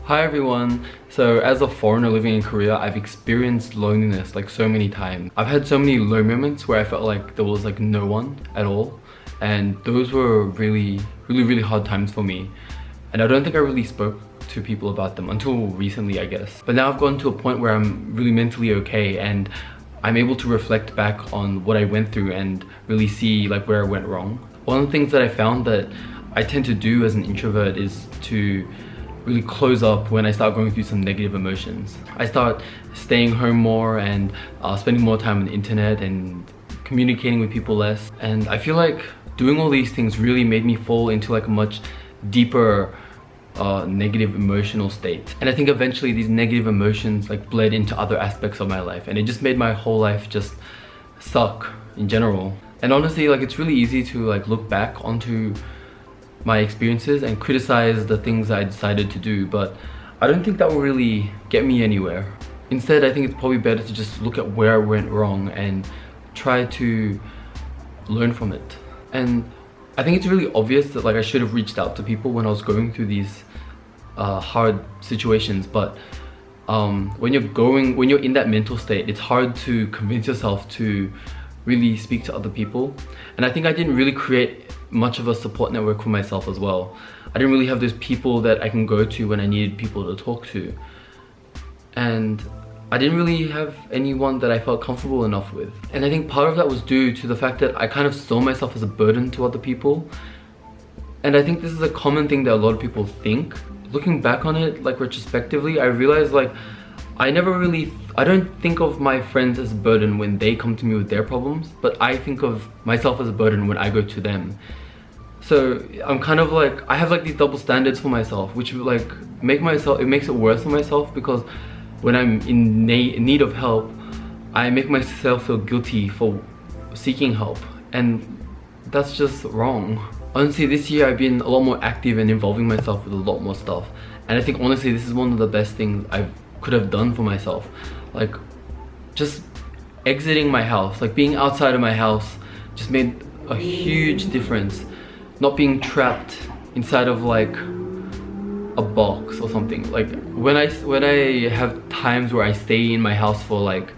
Hi everyone. So as a foreigner living in Korea, I've experienced loneliness like so many times. I've had so many low moments where I felt like there was like no one at all, and those were really hard times for me. And I don't think I really spoke to people about them until recently, I guess. But now I've gotten to a point where I'm really mentally okay, and I'm able to reflect back on what I went through and really see like where I went wrong. One of the things that I found that I tend to do as an introvert is to really close up when I start going through some negative emotions. I start staying home more and spending more time on the internet and communicating with people less. And I feel like doing all these things really made me fall into like a much deeper negative emotional state. And I think eventually these negative emotions like bled into other aspects of my life, and it just made my whole life just suck in general. And honestly, like, it's really easy to like look back onto my experiences and criticize the things I decided to do, but I don't think that will really get me anywhere. Instead, I think it's probably better to just look at where I went wrong and try to learn from it. And I think it's really obvious that like I should have reached out to people when I was going through these hard situations, but when you're in that mental state, it's hard to convince yourself to really speak to other people. And I think I didn't really create much of a support network for myself as well. I didn't really have those people that I can go to when I needed people to talk to, and I didn't really have anyone that I felt comfortable enough with. And I think part of that was due to the fact that I kind of saw myself as a burden to other people. And I think this is a common thing that a lot of people think. Looking back on it, like retrospectively, I realized like I don't think of my friends as a burden when they come to me with their problems, but I think of myself as a burden when I go to them. So I'm kind of like, I have like these double standards for myself, which like it makes it worse for myself, because when I'm in need of help, I make myself feel guilty for seeking help, and that's just wrong. Honestly, this year I've been a lot more active and involving myself with a lot more stuff, and I think honestly this is one of the best things I could have done for myself. Like, just exiting my house, like being outside of my house, just made a huge difference. Not being trapped inside of like a box or something. Like when I have times where I stay in my house for like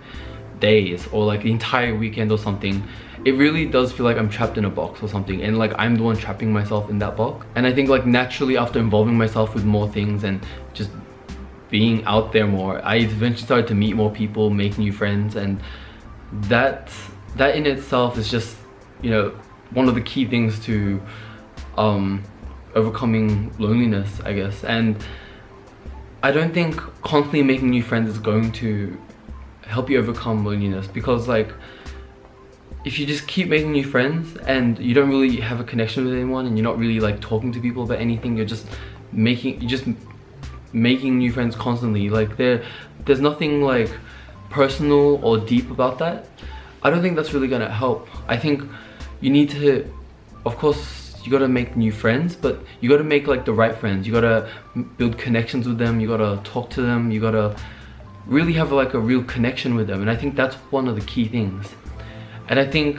days or like the entire weekend or something, it really does feel like I'm trapped in a box or something, and like I'm the one trapping myself in that box. And I think like naturally, after involving myself with more things and just being out there more, I eventually started to meet more people, make new friends, and that in itself is just, you know, one of the key things to overcoming loneliness, I guess. And I don't think constantly making new friends is going to help you overcome loneliness, because like if you just keep making new friends and you don't really have a connection with anyone, and you're not really like talking to people about anything, you're just making new friends constantly, like there's nothing like personal or deep about that. I don't think that's really gonna help. I think you need to, of course, you gotta make new friends, but you gotta make like the right friends. You gotta build connections with them, you gotta talk to them, you gotta really have like a real connection with them. And I think that's one of the key things. And I think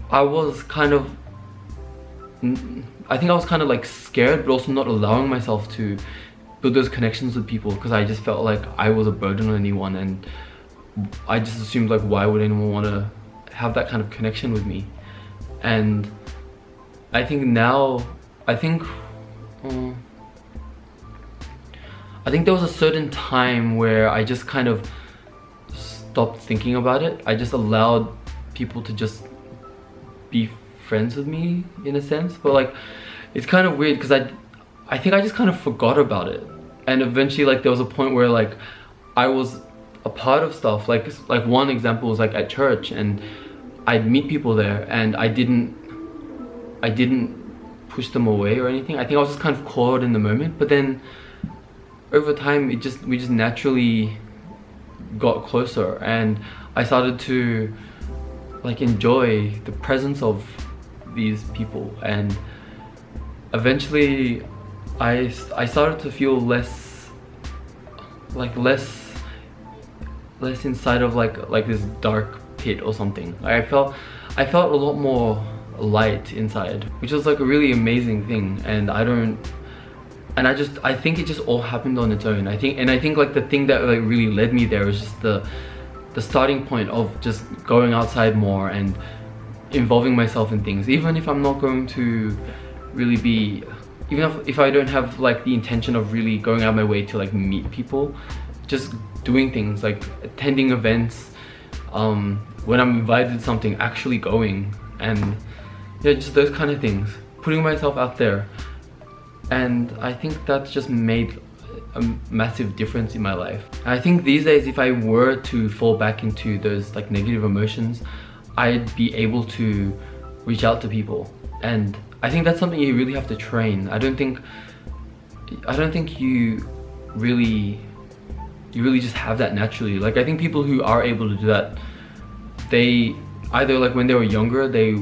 I was kind of like scared, but also not allowing myself to build those connections with people, because I just felt like I was a burden on anyone, and I just assumed like, why would anyone want to have that kind of connection with me? And I think now, I think there was a certain time where I just kind of stopped thinking about it. I just allowed people to just be friends with me in a sense, but like it's kind of weird because I think I just kind of forgot about it. And eventually like there was a point where like I was a part of stuff, like one example was like at church, and I'd meet people there and I didn't push them away or anything. I think I was just kind of caught in the moment, but then over time we just naturally got closer, and I started to like enjoy the presence of these people, and eventually I started to feel less inside of like this dark pit or something. I felt a lot more light inside, which was like a really amazing thing. And I don't and I think it just all happened on its own. I think like the thing that like really led me there was just the starting point of just going outside more and involving myself in things, even if I'm not going to really be, even if I don't have like the intention of really going out of my way to like meet people, just doing things like attending events, when I'm invited to something, actually going, and yeah, just those kind of things, putting myself out there. And I think that's just made a massive difference in my life. And I think these days, if I were to fall back into those like negative emotions, I'd be able to reach out to people. And I think that's something you really have to train. I don't think you really just have that naturally. Like, I think people who are able to do that, they either, like when they were younger, they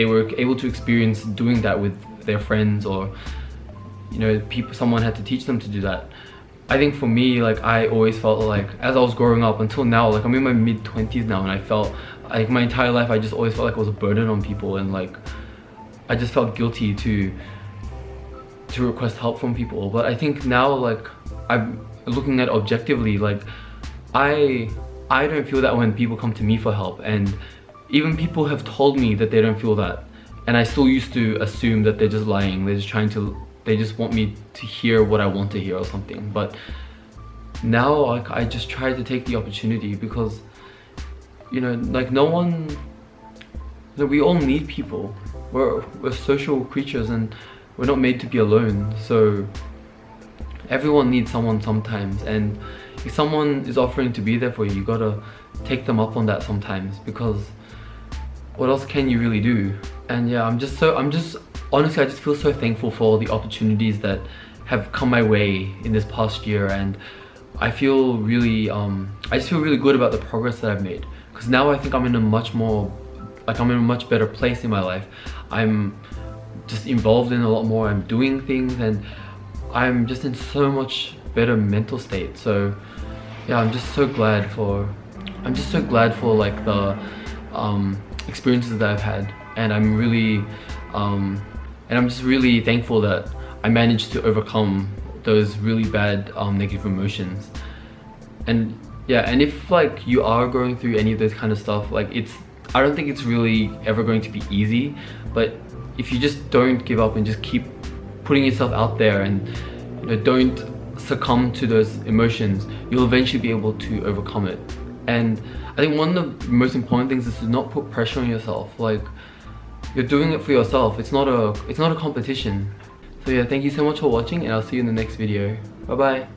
were able to experience doing that with their friends, or someone had to teach them to do that. I think for me, like, I always felt like, as I was growing up until now, like I'm in my mid-20s now, and I felt like my entire life I just always felt like I was a burden on people, and like I just felt guilty to request help from people. But I think now, like, I'm looking at it objectively, like I don't feel that when people come to me for help, and even people have told me that they don't feel that, and I still used to assume that they're just lying, they just want me to hear what I want to hear or something. But now, like, I just try to take the opportunity, because like we all need people. We're social creatures, and we're not made to be alone. So everyone needs someone sometimes, and if someone is offering to be there for you, you gotta take them up on that sometimes, because what else can you really do? And yeah, honestly, I just feel so thankful for all the opportunities that have come my way in this past year, and I feel really I just feel really good about the progress that I've made, because now I think I'm in a much better place in my life. I'm just involved in a lot more, I'm doing things, and I'm just in so much better mental state. So yeah, I'm just so glad for like the experiences that I've had, and I'm just really thankful that I managed to overcome those really bad negative emotions. And yeah, and if like you are going through any of those kind of stuff, like I don't think it's really ever going to be easy, but if you just don't give up and just keep putting yourself out there, and don't succumb to those emotions, you'll eventually be able to overcome it. And I think one of the most important things is to not put pressure on yourself. Like, you're doing it for yourself, it's not a competition. So yeah, thank you so much for watching, and I'll see you in the next video. Bye bye.